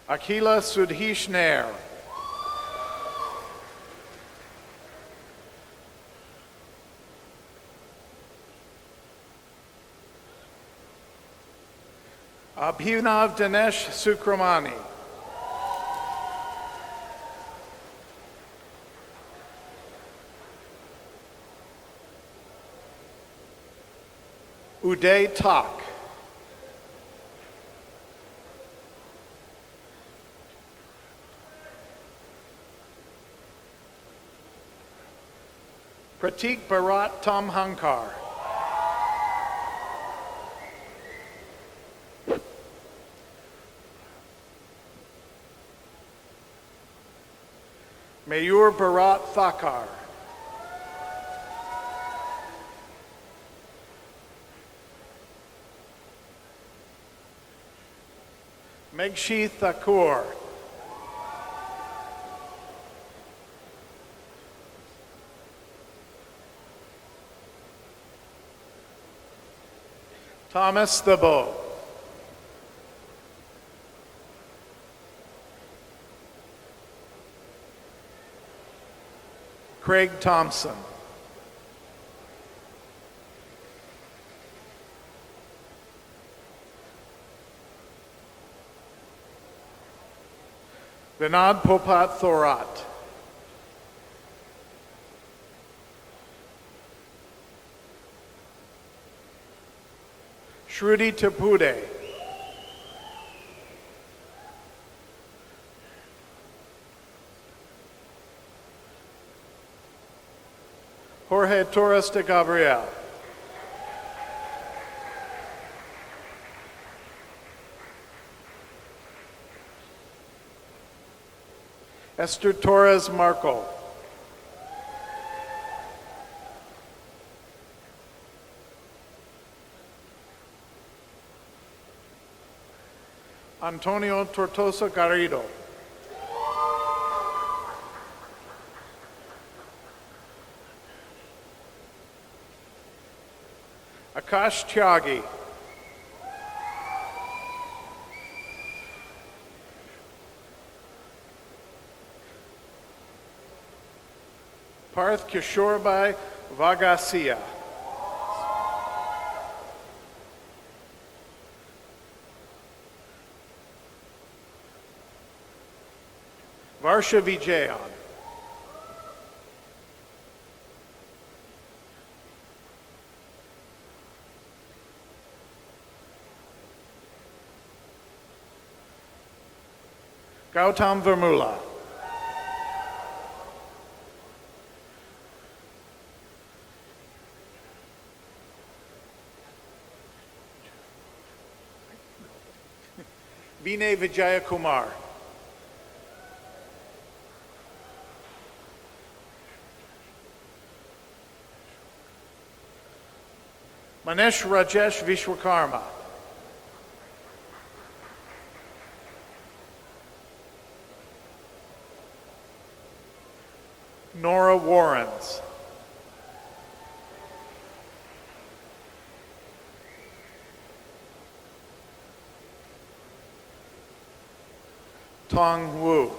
Akila Sudhish Nair. Abhinav Dinesh Sukramani. Uday Tak. Pratik Bharat Tamhankar. Mayur Bharat Thakar. Megshi Thakur. Thomas Thebault. Craig Thompson. Vinod Popat Thorat. Shruti Tapude. Jorge Torres de Gabriel. Esther Torres Marco. Antonio Tortosa Garrido. Akash Tyagi. Parth Kishorbai Vagasia. Varsha Vijayan. Gautam Vermula. Vinay Vijayakumar. Manesh Rajesh Vishwakarma. Nora Warrens. Tong Wu.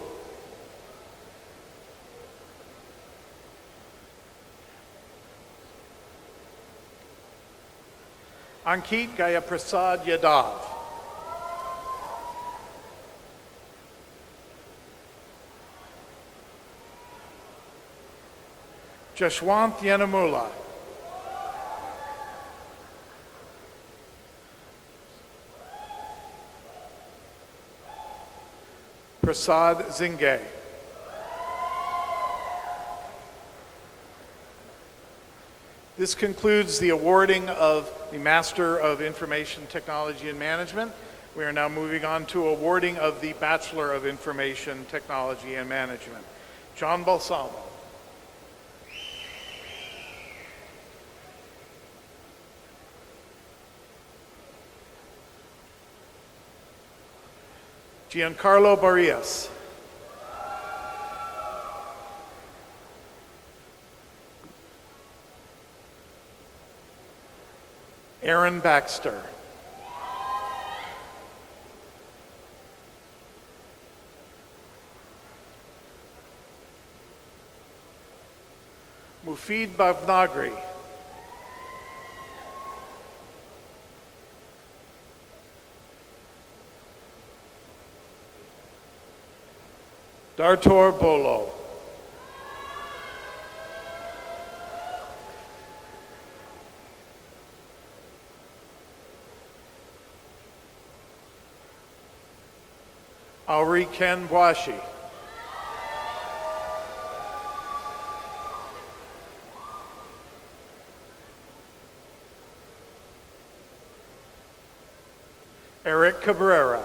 Ankit Gayaprasad Yadav. Jashwant Yanamula. Prasad Zingay. This concludes the awarding of the Master of Information Technology and Management. We are now moving on to awarding of the Bachelor of Information Technology and Management. John Balsamo. Giancarlo Barrias. Aaron Baxter. Mufid Bhavnagri. Dartor Bolo. Auri Ken Bwashi. Eric Cabrera.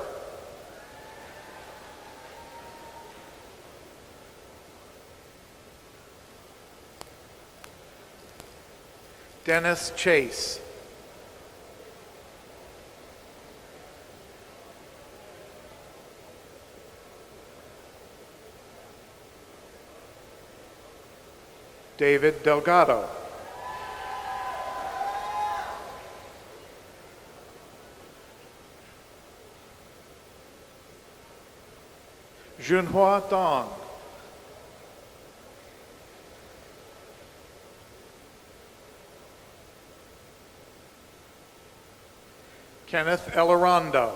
Dennis Chase. David Delgado. Junhua Dong. Kenneth Elorondo.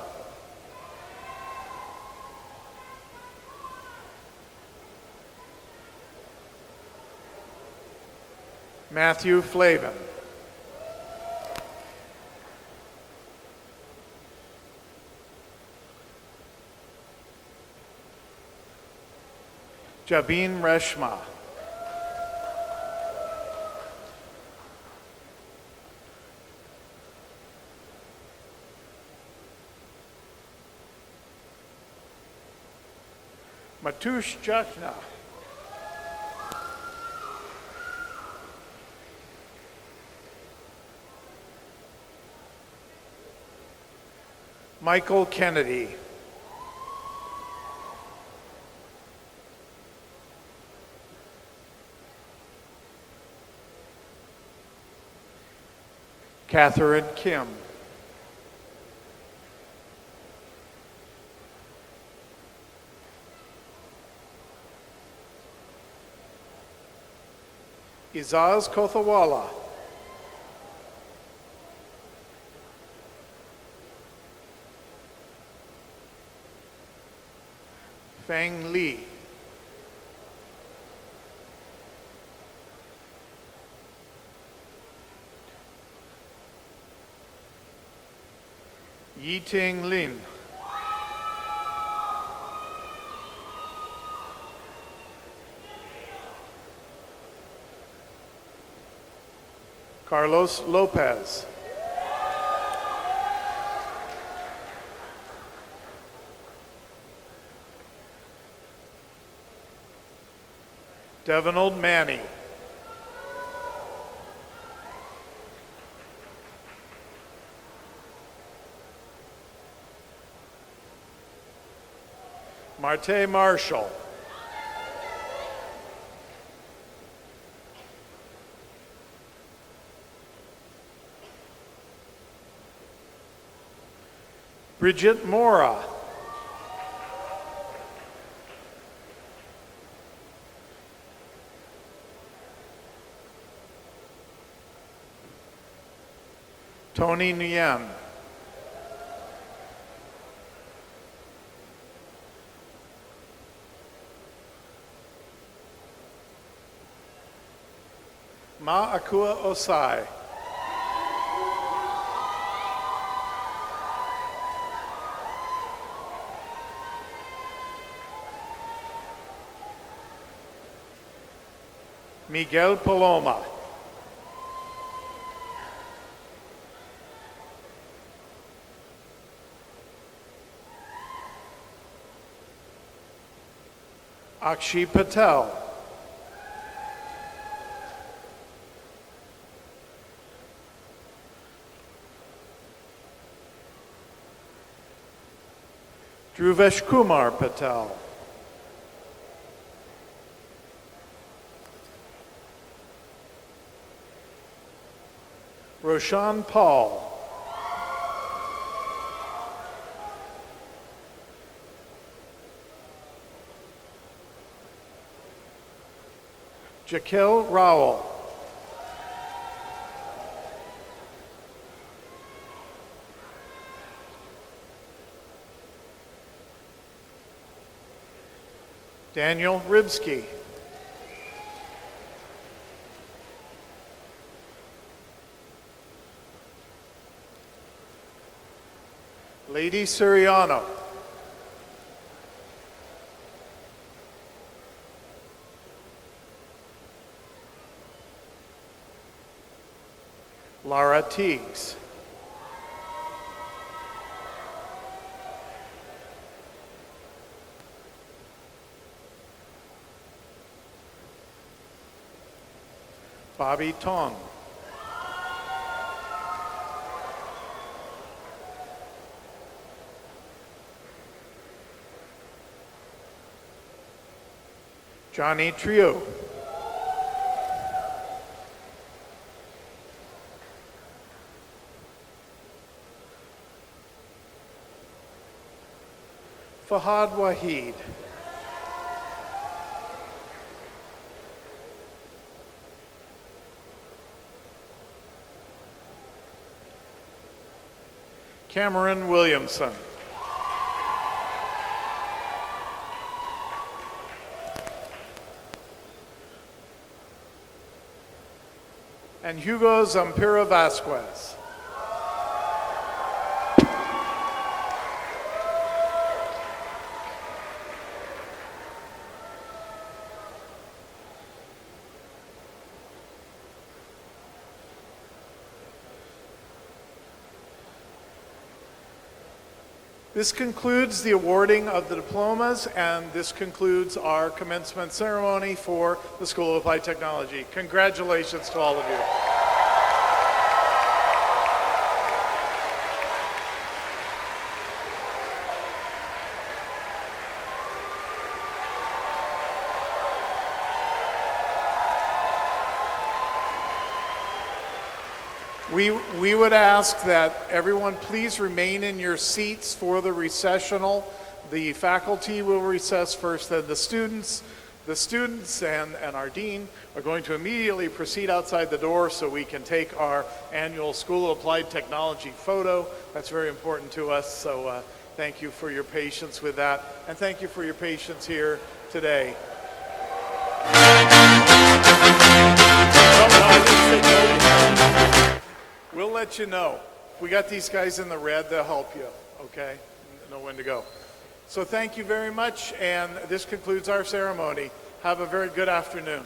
Matthew Flavin. Jabin Reshma. Matush Jakna. Michael Kennedy. Catherine Kim. Izaz Kothawala. Feng Li. Yiting Lin. Carlos Lopez. Devinold Manny. Marte Marshall. Bridget Mora. Tony Nguyen. Ma Akua Osai. Miguel Paloma. Akshi Patel. Dhruvesh Kumar Patel. Roshan Paul. Jaquil Rowell. Daniel Ribsky. Lady Suriano. Lara Teagues. Bobby Tong. Johnny Trio. Fahad Wahid. Cameron Williamson. And Hugo Zampira Vasquez. This concludes the awarding of the diplomas, and this concludes our commencement ceremony for the School of Applied Technology. Congratulations to all of you. We would ask that everyone please remain in your seats for the recessional. The faculty will recess first, then the students and our dean are going to immediately proceed outside the door so we can take our annual School of Applied Technology photo. That's very important to us, so thank you for your patience with that, and thank you for your patience here today. We'll let you know. We got these guys in the red, they'll help you, okay? Know when to go. So thank you very much, and this concludes our ceremony. Have a very good afternoon.